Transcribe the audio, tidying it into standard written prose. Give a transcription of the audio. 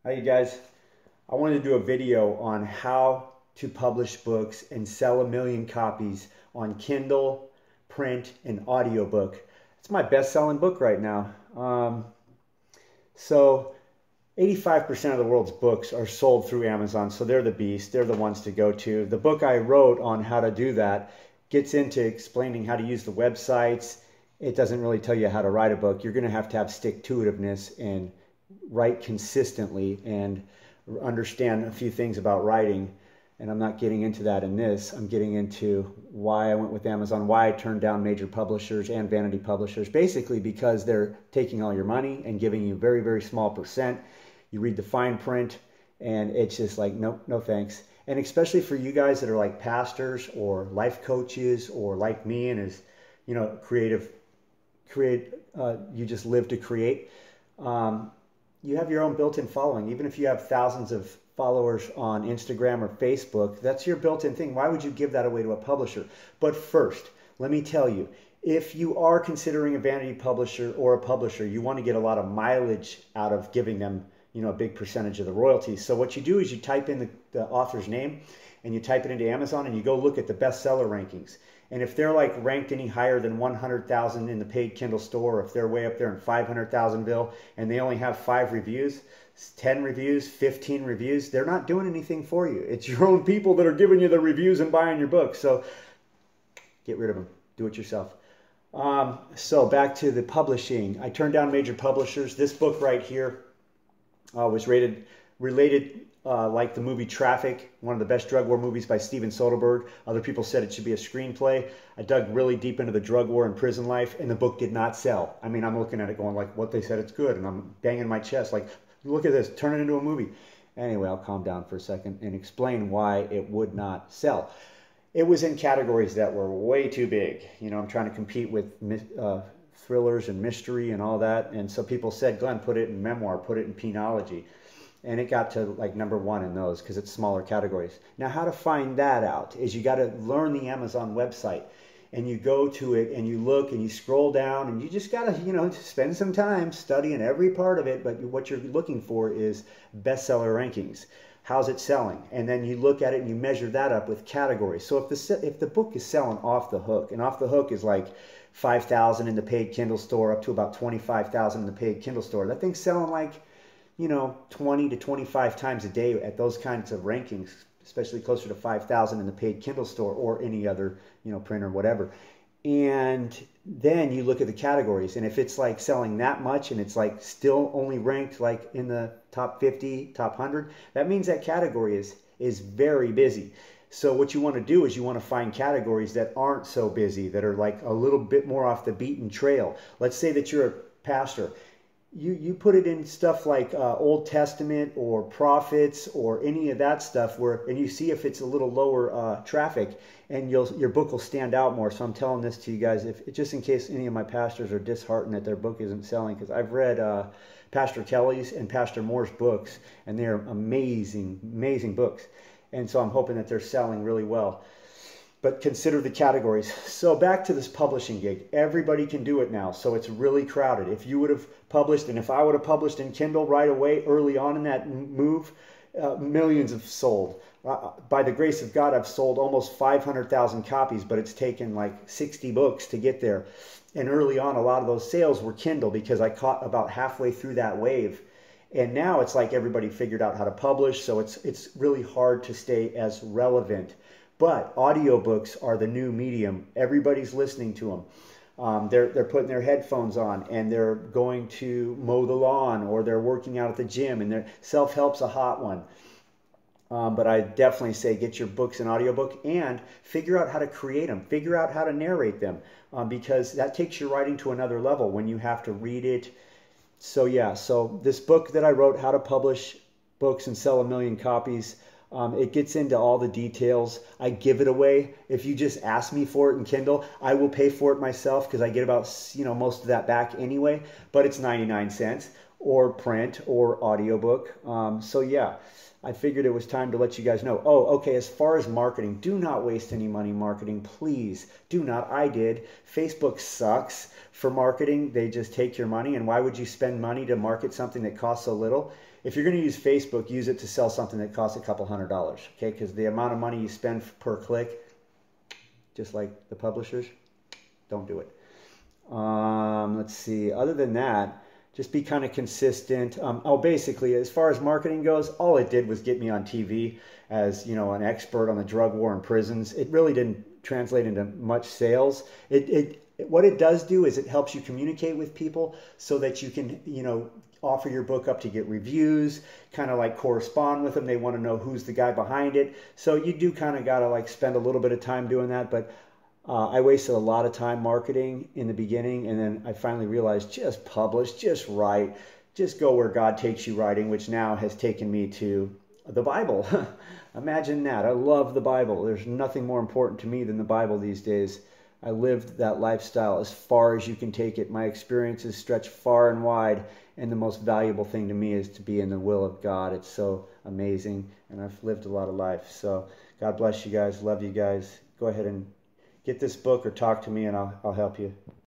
Hi, you guys. I wanted to do a video on how to publish books and sell 1 million copies on Kindle, print, and audiobook. It's my best-selling book right now. So 85% of the world's books are sold through Amazon, so they're the beast. They're the ones to go to. The book I wrote on how to do that gets into explaining how to use the websites. It doesn't really tell you how to write a book. You're going to have stick-to-itiveness and write consistently and understand a few things about writing. And I'm not getting into that in this. I'm getting into why I went with Amazon, why I turned down major publishers and vanity publishers, basically because they're taking all your money and giving you very, very small percent. You read the fine print and it's just like, nope, no thanks. And especially for you guys that are like pastors or life coaches or like me and is, you just live to create. You have your own built-in following. Even if you have thousands of followers on Instagram or Facebook, that's your built-in thing. Why would you give that away to a publisher? But first, let me tell you, if you are considering a vanity publisher or a publisher, you want to get a lot of mileage out of giving them, a big percentage of the royalties. So what you do is you type in the author's name and you type it into Amazon and you go look at the bestseller rankings. And if they're like ranked any higher than 100,000 in the paid Kindle store, or if they're way up there in 500,000ville and they only have 5 reviews, 10 reviews, 15 reviews, they're not doing anything for you. It's your own people that are giving you the reviews and buying your book. So get rid of them. Do it yourself. So back to the publishing. I turned down major publishers. This book right here was related like the movie Traffic, one of the best drug war movies by Steven Soderbergh. Other people said it should be a screenplay. I dug really deep into the drug war and prison life, and the book did not sell. I mean, I'm looking at it going like, what they said, it's good, and I'm banging my chest like, look at this, turn it into a movie. Anyway, I'll calm down for a second and explain why it would not sell. It was in categories that were way too big. I'm trying to compete with thrillers and mystery and all that, and so people said, Glenn, put it in memoir, put it in penology. And it got to like #1 in those because it's smaller categories. Now, how to find that out is you got to learn the Amazon website. And you go to it and you look and you scroll down and you just got to, spend some time studying every part of it. But what you're looking for is bestseller rankings. How's it selling? And then you look at it and you measure that up with categories. So if the book is selling off the hook, and off the hook is like 5,000 in the paid Kindle store up to about 25,000 in the paid Kindle store, that thing's selling like 20 to 25 times a day at those kinds of rankings, especially closer to 5,000 in the paid Kindle store or any other, print or whatever. And then you look at the categories, and if it's like selling that much and it's like still only ranked like in the top 50, top 100, that means that category is very busy. So what you want to do is you want to find categories that aren't so busy, that are like a little bit more off the beaten trail. Let's say that you're a pastor. You put it in stuff like Old Testament or prophets or any of that stuff and you see if it's a little lower traffic, and your book will stand out more. So I'm telling this to you guys, just in case any of my pastors are disheartened that their book isn't selling, because I've read Pastor Kelly's and Pastor Moore's books, and they're amazing, amazing books. And so I'm hoping that they're selling really well. But consider the categories. So back to this publishing gig. Everybody can do it now, so it's really crowded. If you would have published, and if I would have published in Kindle right away, early on in that move, millions have sold. By the grace of God, I've sold almost 500,000 copies, but it's taken like 60 books to get there. And early on, a lot of those sales were Kindle because I caught about halfway through that wave. And now it's like everybody figured out how to publish, so it's really hard to stay as relevant. But audiobooks are the new medium. Everybody's listening to them. They're putting their headphones on and they're going to mow the lawn, or they're working out at the gym, and their self-help's a hot one. But I definitely say get your books in audiobook and figure out how to create them. Figure out how to narrate them, because that takes your writing to another level when you have to read it. So yeah, so this book that I wrote, How to Publish Books and Sell 1 million Copies, it gets into all the details. I give it away. If you just ask me for it in Kindle, I will pay for it myself because I get about most of that back anyway. But it's 99 cents, or print or audiobook. So yeah, I figured it was time to let you guys know. Oh, okay, as far as marketing, do not waste any money marketing. Please do not. I did. Facebook sucks for marketing. They just take your money. And why would you spend money to market something that costs so little? if you're going to use Facebook, use it to sell something that costs a couple $100, okay? Because the amount of money you spend per click, just like the publishers, don't do it. Let's see. Other than that, just be kind of consistent. Basically, as far as marketing goes, all it did was get me on TV as, you know, an expert on the drug war in prisons. It really didn't translate into much sales. What it does do is it helps you communicate with people so that you can, you know, offer your book up to get reviews, kind of like correspond with them. They want to know who's the guy behind it. So you do kind of got to like spend a little bit of time doing that. But I wasted a lot of time marketing in the beginning, and then I finally realized just publish, just write, just go where God takes you writing, which now has taken me to the Bible. Imagine that. I love the Bible. There's nothing more important to me than the Bible these days. I lived that lifestyle as far as you can take it. My experiences stretch far and wide, and the most valuable thing to me is to be in the will of God. It's so amazing, and I've lived a lot of life. So God bless you guys. Love you guys. Go ahead and get this book or talk to me, and I'll help you.